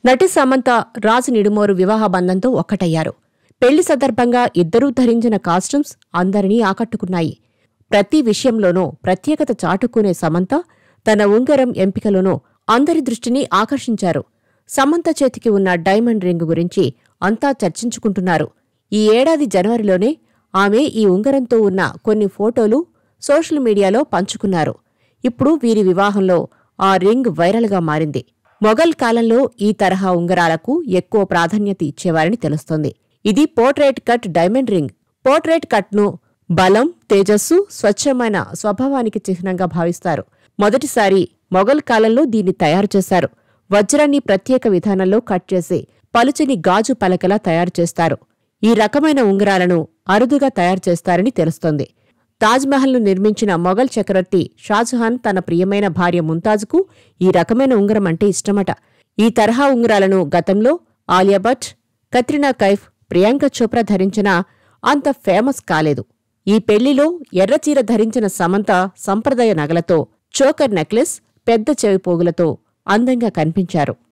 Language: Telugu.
నటి సమంత, రాజ్ నిడుమోరు వివాహ బంధంతో ఒక్కటయ్యారు. పెళ్లి సందర్భంగా ఇద్దరూ ధరించిన కాస్ట్యూమ్స్ అందరినీ ఆకట్టుకున్నాయి. ప్రతి విషయంలోనూ ప్రత్యేకత చాటుకునే సమంత తన ఉంగరం ఎంపికలోనూ అందరి దృష్టిని ఆకర్షించారు. సమంత చేతికి ఉన్న డైమండ్ రింగ్ గురించి అంతా చర్చించుకుంటున్నారు. ఈ ఏడాది జనవరిలోనే ఆమె ఈ ఉంగరంతో ఉన్న కొన్ని ఫోటోలు సోషల్ మీడియాలో పంచుకున్నారు. ఇప్పుడు వీరి వివాహంలో ఆ రింగ్ వైరల్గా మారింది. మొఘల్ కాలంలో ఈ తరహా ఉంగరాలకు ఎక్కువ ప్రాధాన్యత ఇచ్చేవారని తెలుస్తోంది. ఇది portrait cut diamond ring. Portrait కట్ను బలం, తేజస్సు, స్వచ్ఛమైన స్వభావానికి చిహ్నంగా భావిస్తారు. మొదటిసారి మొఘల్ కాలంలో దీన్ని తయారు చేశారు. వజ్రాన్ని ప్రత్యేక విధానంలో కట్ చేసి పలుచని గాజు పలకలా తయారు చేస్తారు. ఈ రకమైన ఉంగరాలను అరుదుగా తయారు చేస్తారని తెలుస్తోంది. తాజ్మహల్ను నిర్మించిన మొఘల్ చక్రవర్తి షాజహాన్ తన ప్రియమైన భార్య ముంతాజ్కు ఈ రకమైన ఉంగరం అంటే ఇష్టమట. ఈ తరహా ఉంగరాలను గతంలో ఆలియా భట్, కత్రినా కైఫ్, ప్రియాంక చోప్రా ధరించినా అంత ఫేమస్ కాలేదు. ఈ పెళ్లిలో ఎర్రచీర ధరించిన సమంత సంప్రదాయ నగలతో, చోకర్ నెక్లెస్, పెద్ద చెవి పోగులతో అందంగా కనిపించారు.